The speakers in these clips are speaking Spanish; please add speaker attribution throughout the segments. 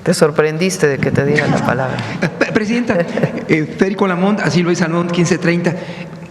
Speaker 1: Te sorprendiste de que te diera la palabra.
Speaker 2: Presidenta, Federico Lamont, así Luis Anón, 1530.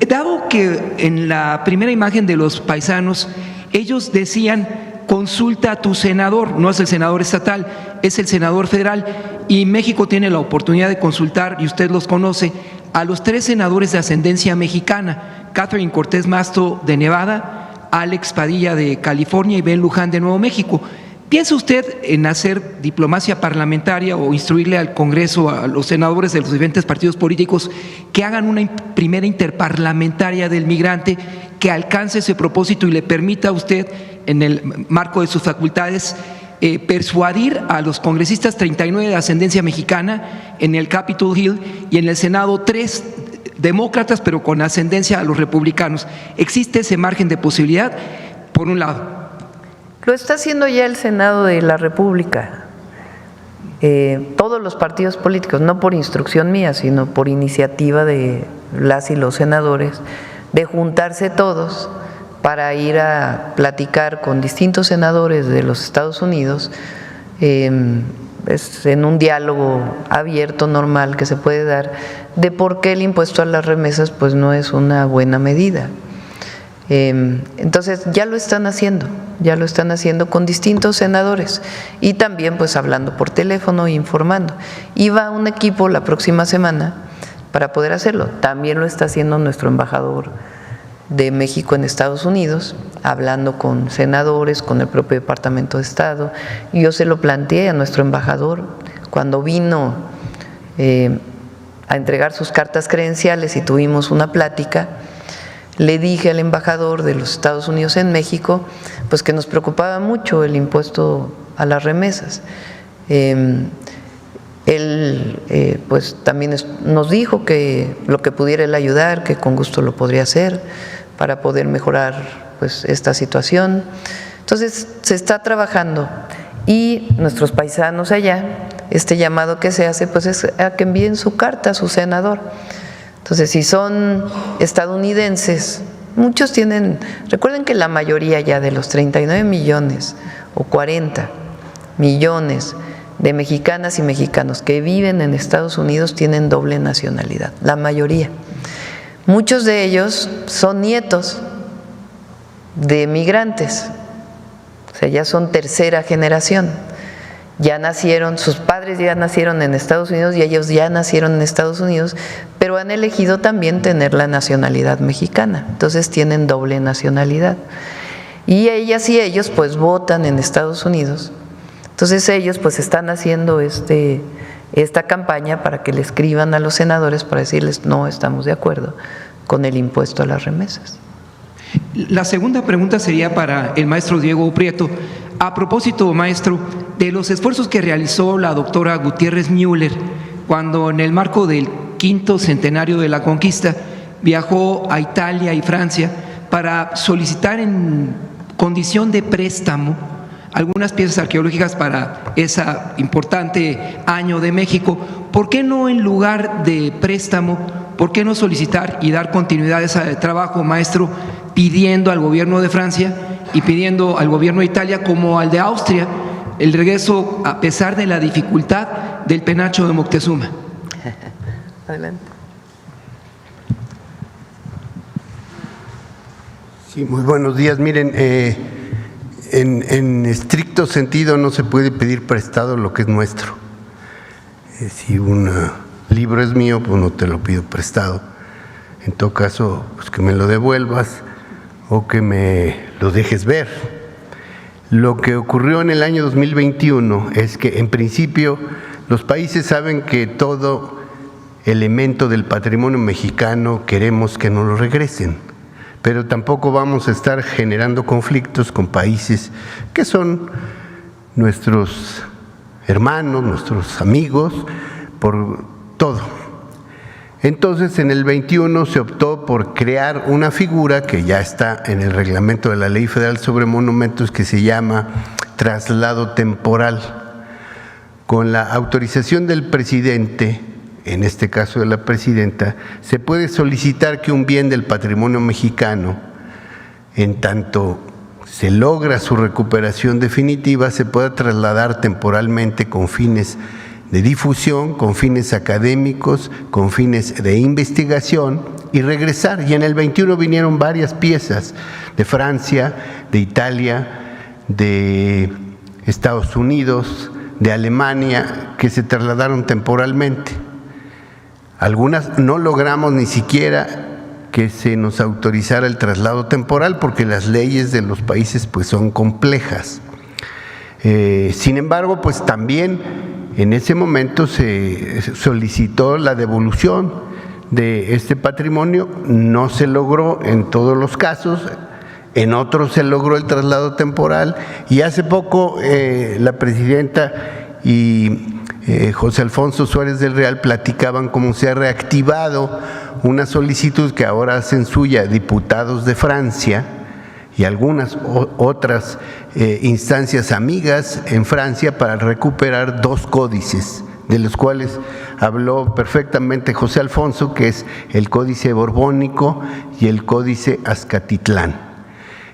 Speaker 2: Dado que en la primera imagen de los paisanos, ellos decían, consulta a tu senador, no es el senador estatal, es el senador federal, y México tiene la oportunidad de consultar, y usted los conoce, a los 3 senadores de ascendencia mexicana: Catherine Cortés Masto de Nevada, Alex Padilla de California y Ben Luján de Nuevo México. ¿Piensa usted en hacer diplomacia parlamentaria o instruirle al Congreso, a los senadores de los diferentes partidos políticos, que hagan una primera interparlamentaria del migrante que alcance ese propósito y le permita a usted, en el marco de sus facultades, persuadir a los congresistas 39 de ascendencia mexicana en el Capitol Hill y en el Senado 3 demócratas pero con ascendencia a los republicanos? ¿Existe ese margen de posibilidad? Por un lado.
Speaker 1: Lo está haciendo ya el Senado de la República. Todos los partidos políticos, no por instrucción mía, sino por iniciativa de las y los senadores, de juntarse todos para ir a platicar con distintos senadores de los Estados Unidos, en un diálogo abierto, normal, que se puede dar, de por qué el impuesto a las remesas pues no es una buena medida. Entonces ya lo están haciendo con distintos senadores y también pues hablando por teléfono e informando. Y va un equipo la próxima semana para poder hacerlo. También lo está haciendo nuestro embajador de México en Estados Unidos, hablando con senadores, con el propio Departamento de Estado. Y yo se lo planteé a nuestro embajador cuando vino a entregar sus cartas credenciales y tuvimos una plática. Le dije al embajador de los Estados Unidos en México pues que nos preocupaba mucho el impuesto a las remesas. Él pues también nos dijo que lo que pudiera él ayudar, que con gusto lo podría hacer para poder mejorar pues esta situación. Entonces se está trabajando y nuestros paisanos allá, este llamado que se hace pues es a que envíen su carta a su senador. Entonces, si son estadounidenses, muchos tienen, recuerden que la mayoría ya de los 39 millones o 40 millones de mexicanas y mexicanos que viven en Estados Unidos tienen doble nacionalidad, la mayoría. Muchos de ellos son nietos de migrantes, o sea, ya son tercera generación. Ya nacieron, sus padres ya nacieron en Estados Unidos y ellos ya nacieron en Estados Unidos, pero han elegido también tener la nacionalidad mexicana, entonces tienen doble nacionalidad. Y ellas y ellos pues votan en Estados Unidos, entonces ellos pues están haciendo esta campaña para que le escriban a los senadores para decirles no estamos de acuerdo con el impuesto a las remesas.
Speaker 2: La segunda pregunta sería para el maestro Diego Prieto. A propósito, maestro, de los esfuerzos que realizó la doctora Gutiérrez Müller cuando en el marco del 5º centenario de la conquista viajó a Italia y Francia para solicitar en condición de préstamo algunas piezas arqueológicas para ese importante año de México. ¿Por qué no, en lugar de préstamo, por qué no solicitar y dar continuidad a ese trabajo, maestro, pidiendo al gobierno de Francia y pidiendo al gobierno de Italia como al de Austria el regreso, a pesar de la dificultad, del penacho de Moctezuma?
Speaker 1: Adelante.
Speaker 3: Sí, muy buenos días. Miren, en estricto sentido no se puede pedir prestado lo que es nuestro. Si un libro es mío, pues no te lo pido prestado. En todo caso, pues que me lo devuelvas o que me lo dejes ver. Lo que ocurrió en el año 2021 es que, en principio, los países saben que todo elemento del patrimonio mexicano queremos que nos lo regresen, pero tampoco vamos a estar generando conflictos con países que son nuestros hermanos, nuestros amigos, por todo. Entonces, en el 21 se optó por crear una figura que ya está en el reglamento de la Ley Federal sobre Monumentos, que se llama traslado temporal. Con la autorización del presidente, en este caso de la presidenta, se puede solicitar que un bien del patrimonio mexicano, en tanto se logra su recuperación definitiva, se pueda trasladar temporalmente con fines de difusión, con fines académicos, con fines de investigación y regresar. Y en el 21 vinieron varias piezas de Francia, de Italia, de Estados Unidos, de Alemania, que se trasladaron temporalmente. Algunas no logramos ni siquiera que se nos autorizara el traslado temporal porque las leyes de los países pues son complejas. Sin embargo, pues también en ese momento se solicitó la devolución de este patrimonio, no se logró en todos los casos, en otros se logró el traslado temporal y hace poco la presidenta y José Alfonso Suárez del Real platicaban cómo se ha reactivado una solicitud que ahora hacen suya diputados de Francia y algunas otras instancias amigas en Francia para recuperar 2 códices, de los cuales habló perfectamente José Alfonso, que es el Códice Borbónico y el Códice Azcatitlán.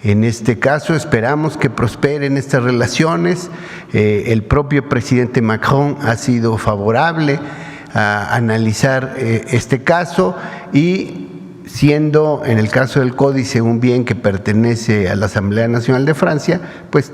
Speaker 3: En este caso esperamos que prosperen estas relaciones. El propio presidente Macron ha sido favorable a analizar este caso y siendo en el caso del códice un bien que pertenece a la Asamblea Nacional de Francia, pues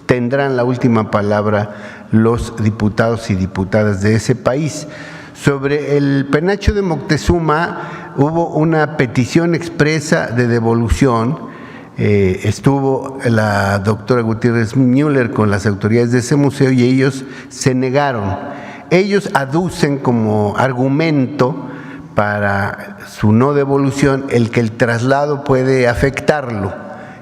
Speaker 3: tendrán la última palabra los diputados y diputadas de ese país. Sobre el penacho de Moctezuma hubo una petición expresa de devolución. Estuvo la doctora Gutiérrez Müller con las autoridades de ese museo y ellos se negaron. Ellos aducen como argumento para su no devolución el que el traslado puede afectarlo,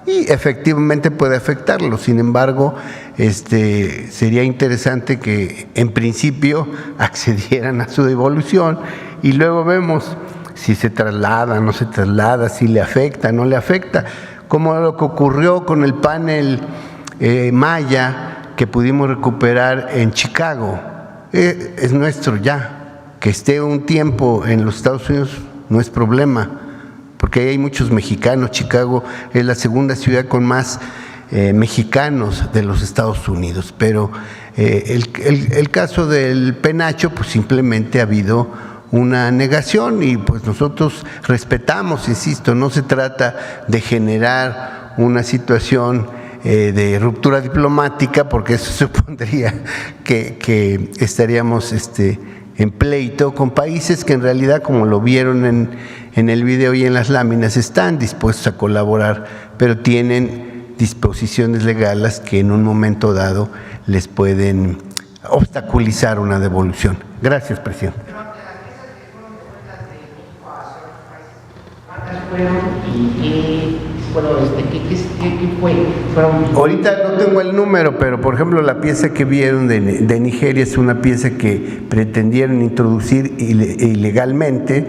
Speaker 3: y efectivamente puede afectarlo. Sin embargo, sería interesante que en principio accedieran a su devolución y luego vemos si se traslada, no se traslada, si le afecta, no le afecta, como lo que ocurrió con el panel Maya que pudimos recuperar en Chicago. Es nuestro ya. Que esté un tiempo en los Estados Unidos no es problema, porque ahí hay muchos mexicanos. Chicago es la segunda ciudad con más mexicanos de los Estados Unidos, pero el caso del penacho, pues simplemente ha habido una negación y pues nosotros respetamos, insisto, no se trata de generar una situación de ruptura diplomática, porque eso supondría que estaríamos en pleito con países que en realidad, como lo vieron en el video y en las láminas, están dispuestos a colaborar, pero tienen disposiciones legales que en un momento dado les pueden obstaculizar una devolución. Gracias, presidente. Ahorita no tengo el número, pero por ejemplo la pieza que vieron de Nigeria es una pieza que pretendieron introducir ilegalmente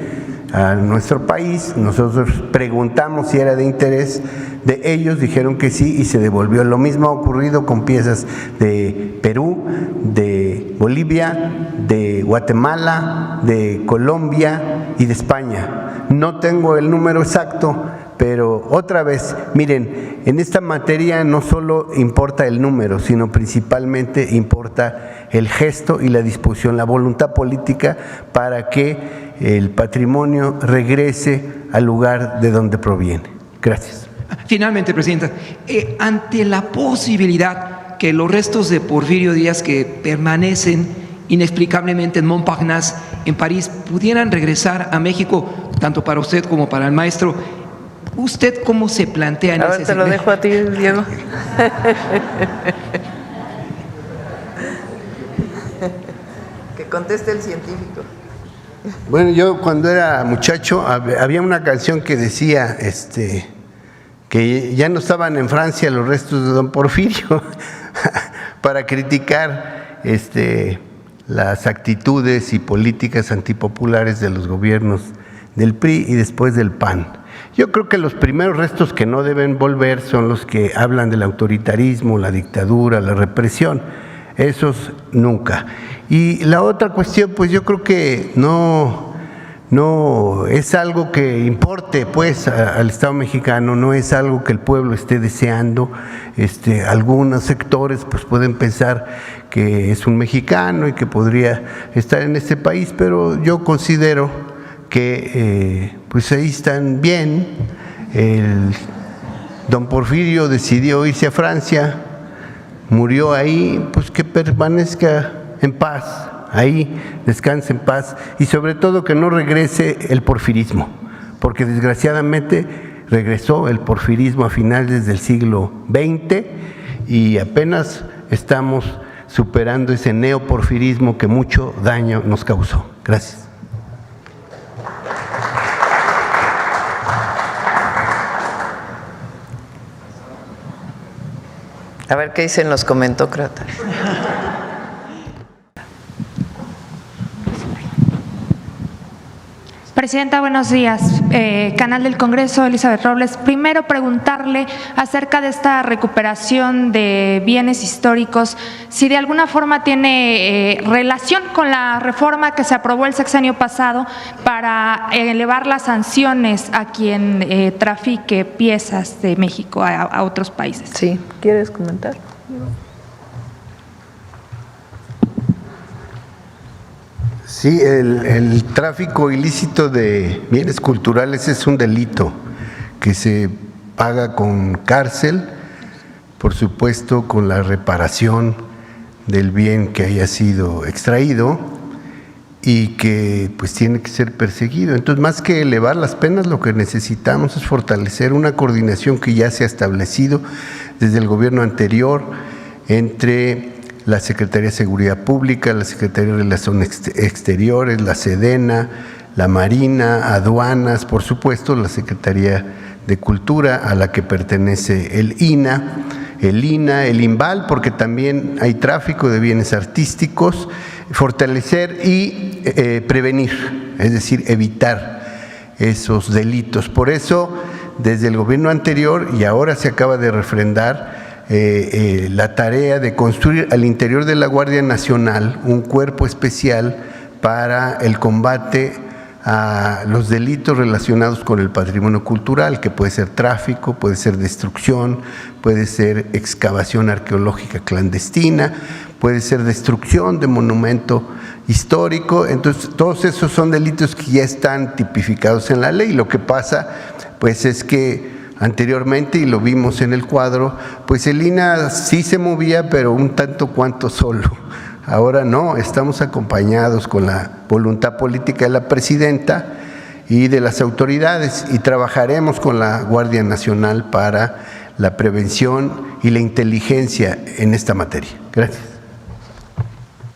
Speaker 3: a nuestro país. Nosotros preguntamos si era de interés de ellos, dijeron que sí y se devolvió. Lo mismo ha ocurrido con piezas de Perú, de Bolivia, de Guatemala, de Colombia y de España. No tengo el número exacto, pero otra vez, miren, en esta materia no solo importa el número, sino principalmente importa el gesto y la disposición, la voluntad política para que el patrimonio regrese al lugar de donde proviene. Gracias.
Speaker 2: Finalmente, presidenta, ante la posibilidad que los restos de Porfirio Díaz que permanecen inexplicablemente en Montparnasse, en París, pudieran regresar a México, tanto para usted como para el maestro, ¿usted cómo se plantea en ese
Speaker 1: sentido? Te lo dejo a ti, Diego. Que conteste el científico.
Speaker 3: Bueno, yo cuando era muchacho había una canción que decía que ya no estaban en Francia los restos de don Porfirio para criticar las actitudes y políticas antipopulares de los gobiernos del PRI y después del PAN. Yo creo que los primeros restos que no deben volver son los que hablan del autoritarismo, la dictadura, la represión. Esos nunca. Y la otra cuestión, pues yo creo que no no es algo que importe pues al Estado mexicano, no es algo que el pueblo esté deseando. Algunos sectores pues pueden pensar que es un mexicano y que podría estar en este país, pero yo considero que pues ahí están bien. Don Porfirio decidió irse a Francia, murió ahí, pues que permanezca en paz, ahí descanse en paz, y sobre todo que no regrese el porfirismo, porque desgraciadamente regresó el porfirismo a finales del siglo XX y apenas estamos superando ese neoporfirismo que mucho daño nos causó. Gracias.
Speaker 1: A ver qué dicen los comentócratas.
Speaker 4: Presidenta, buenos días. Canal del Congreso, Elizabeth Robles. Primero, preguntarle acerca de esta recuperación de bienes históricos, si de alguna forma tiene relación con la reforma que se aprobó el sexenio pasado para elevar las sanciones a quien trafique piezas de México a otros países.
Speaker 1: Sí, ¿quieres comentar?
Speaker 3: Sí, el tráfico ilícito de bienes culturales es un delito que se paga con cárcel, por supuesto con la reparación del bien que haya sido extraído y que pues tiene que ser perseguido. Entonces, más que elevar las penas, lo que necesitamos es fortalecer una coordinación que ya se ha establecido desde el gobierno anterior entre la Secretaría de Seguridad Pública, la Secretaría de Relaciones Exteriores, la Sedena, la Marina, Aduanas, por supuesto, la Secretaría de Cultura, a la que pertenece el INA, el INBAL, porque también hay tráfico de bienes artísticos, fortalecer y prevenir, es decir, evitar esos delitos. Por eso, desde el gobierno anterior, y ahora se acaba de refrendar, la tarea de construir al interior de la Guardia Nacional un cuerpo especial para el combate a los delitos relacionados con el patrimonio cultural, que puede ser tráfico, puede ser destrucción, puede ser excavación arqueológica clandestina, puede ser destrucción de monumento histórico. Entonces, todos esos son delitos que ya están tipificados en la ley. Lo que pasa, pues, es que anteriormente, y lo vimos en el cuadro, pues el INA sí se movía, pero un tanto cuanto solo. Ahora no, estamos acompañados con la voluntad política de la presidenta y de las autoridades, y trabajaremos con la Guardia Nacional para la prevención y la inteligencia en esta materia. Gracias.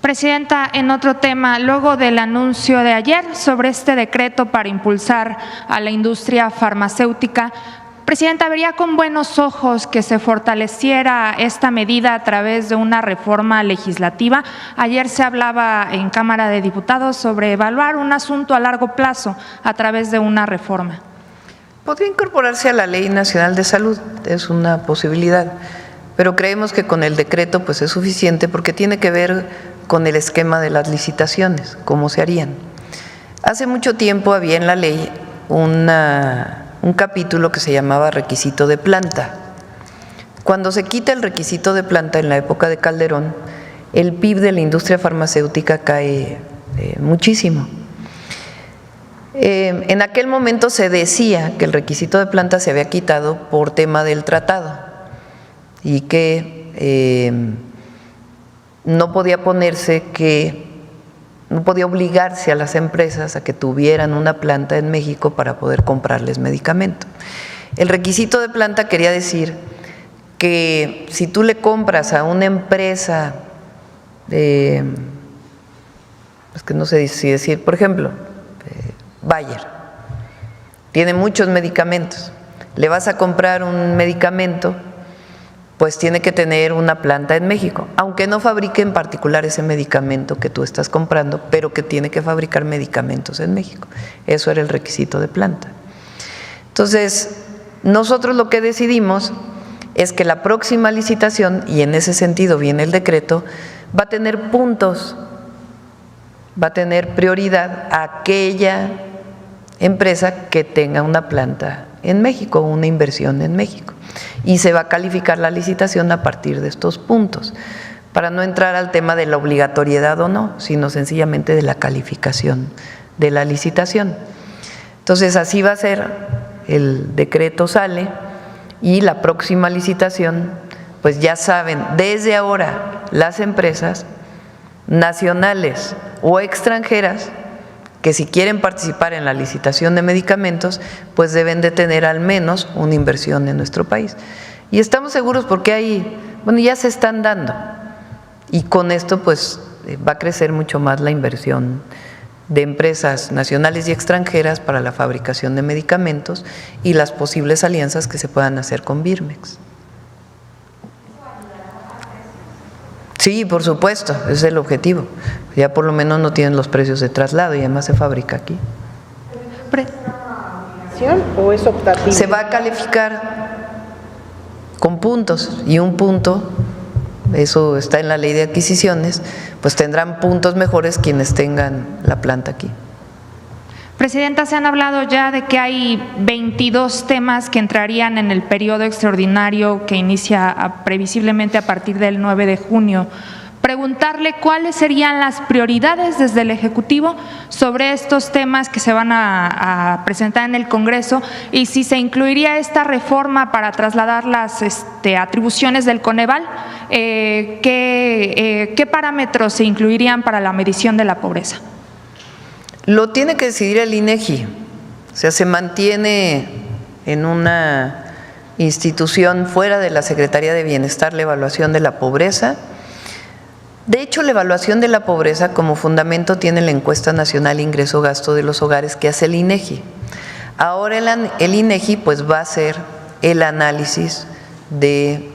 Speaker 4: Presidenta, en otro tema, luego del anuncio de ayer sobre este decreto para impulsar a la industria farmacéutica, Presidenta, ¿vería con buenos ojos que se fortaleciera esta medida a través de una reforma legislativa? Ayer se hablaba en Cámara de Diputados sobre evaluar un asunto a largo plazo a través de una reforma.
Speaker 1: Podría incorporarse a la Ley Nacional de Salud, es una posibilidad, pero creemos que con el decreto pues es suficiente porque tiene que ver con el esquema de las licitaciones, cómo se harían. Hace mucho tiempo había en la ley un capítulo que se llamaba requisito de planta. Cuando se quita el requisito de planta en la época de Calderón, el PIB de la industria farmacéutica cae muchísimo. En aquel momento se decía que el requisito de planta se había quitado por tema del tratado y que no podía no podía obligarse a las empresas a que tuvieran una planta en México para poder comprarles medicamento. El requisito de planta quería decir que si tú le compras a una empresa, es que no sé si decir, por ejemplo, Bayer, tiene muchos medicamentos, le vas a comprar un medicamento, pues tiene que tener una planta en México, aunque no fabrique en particular ese medicamento que tú estás comprando, pero que tiene que fabricar medicamentos en México. Eso era el requisito de planta. Entonces, nosotros lo que decidimos es que la próxima licitación, y en ese sentido viene el decreto, va a tener puntos, va a tener prioridad a aquella empresa que tenga una planta en México, una inversión en México. Y se va a calificar la licitación a partir de estos puntos, para no entrar al tema de la obligatoriedad o no, sino sencillamente de la calificación de la licitación. Entonces, así va a ser, el decreto sale y la próxima licitación, pues ya saben, desde ahora las empresas nacionales o extranjeras que si quieren participar en la licitación de medicamentos, pues deben de tener al menos una inversión en nuestro país. Y estamos seguros porque ya se están dando. Y con esto pues va a crecer mucho más la inversión de empresas nacionales y extranjeras para la fabricación de medicamentos y las posibles alianzas que se puedan hacer con Birmex. Sí, por supuesto, ese es el objetivo. Ya por lo menos no tienen los precios de traslado y además se fabrica aquí.
Speaker 5: ¿O es optativo?
Speaker 1: Se va a calificar con puntos y un punto, eso está en la ley de adquisiciones, pues tendrán puntos mejores quienes tengan la planta aquí.
Speaker 4: Presidenta, se han hablado ya de que hay 22 temas que entrarían en el periodo extraordinario que inicia previsiblemente a partir del 9 de junio. Preguntarle cuáles serían las prioridades desde el Ejecutivo sobre estos temas que se van a presentar en el Congreso y si se incluiría esta reforma para trasladar las atribuciones del Coneval, ¿qué parámetros se incluirían para la medición de la pobreza?
Speaker 1: Lo tiene que decidir el INEGI, o sea, se mantiene en una institución fuera de la Secretaría de Bienestar la evaluación de la pobreza. De hecho, la evaluación de la pobreza como fundamento tiene la encuesta nacional ingreso-gasto de los hogares que hace el INEGI. Ahora el INEGI pues va a hacer el análisis de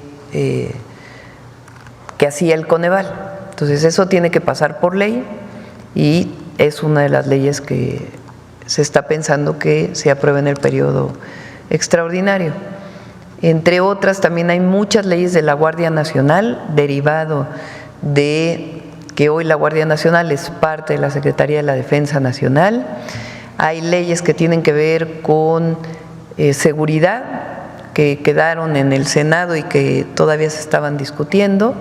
Speaker 1: que hacía el Coneval. Entonces eso tiene que pasar por ley y es una de las leyes que se está pensando que se apruebe en el periodo extraordinario. Entre otras, también hay muchas leyes de la Guardia Nacional, derivado de que hoy la Guardia Nacional es parte de la Secretaría de la Defensa Nacional. Hay leyes que tienen que ver con seguridad, que quedaron en el Senado y que todavía se estaban discutiendo.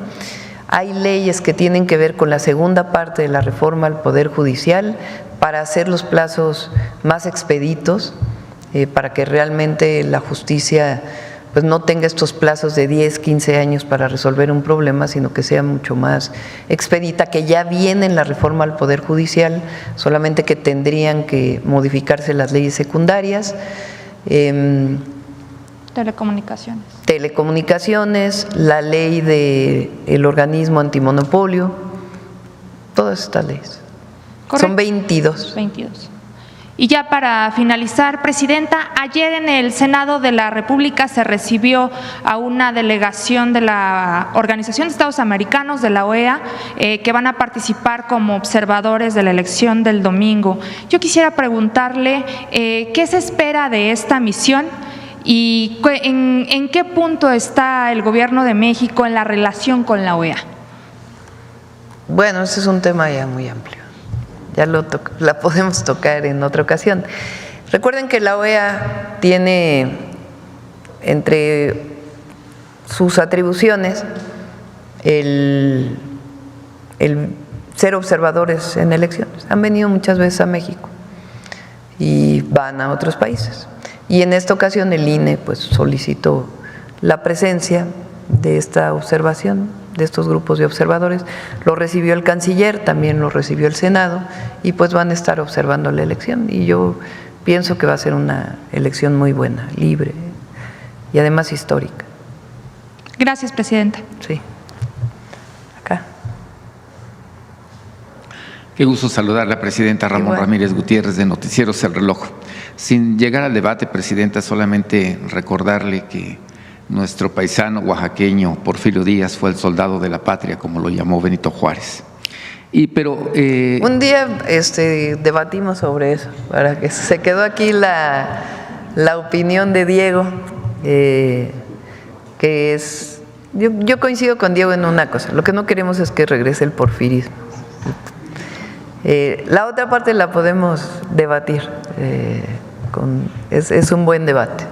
Speaker 1: Hay leyes que tienen que ver con la segunda parte de la reforma al Poder Judicial para hacer los plazos más expeditos, para que realmente la justicia pues no tenga estos plazos de 10, 15 años para resolver un problema, sino que sea mucho más expedita, que ya viene en la reforma al Poder Judicial, solamente que tendrían que modificarse las leyes secundarias. Telecomunicaciones, la ley del organismo antimonopolio, todas estas leyes. Correcto. Son 22.
Speaker 4: 22. Y ya para finalizar, Presidenta, ayer en el Senado de la República se recibió a una delegación de la Organización de Estados Americanos, de la OEA, que van a participar como observadores de la elección del domingo. Yo quisiera preguntarle qué se espera de esta misión y en qué punto está el Gobierno de México en la relación con la OEA.
Speaker 1: Bueno, ese es un tema ya muy amplio. Ya la podemos tocar en otra ocasión. Recuerden que la OEA tiene entre sus atribuciones el ser observadores en elecciones. Han venido muchas veces a México y van a otros países. Y en esta ocasión el INE pues solicitó la presencia de esta observación, de estos grupos de observadores. Lo recibió el canciller, también lo recibió el Senado y pues van a estar observando la elección y yo pienso que va a ser una elección muy buena, libre y además histórica.
Speaker 4: Gracias, Presidenta.
Speaker 1: Sí. Acá.
Speaker 6: Qué gusto saludar a la Presidenta Ramón Ramírez Gutiérrez de Noticieros El Reloj. Sin llegar al debate, Presidenta, solamente recordarle que nuestro paisano oaxaqueño Porfirio Díaz fue el soldado de la patria, como lo llamó Benito Juárez. Un
Speaker 1: día debatimos sobre eso, para que se quedó aquí la opinión de Diego, que es… Yo coincido con Diego en una cosa, lo que no queremos es que regrese el porfirismo. La otra parte la podemos debatir, es un buen debate.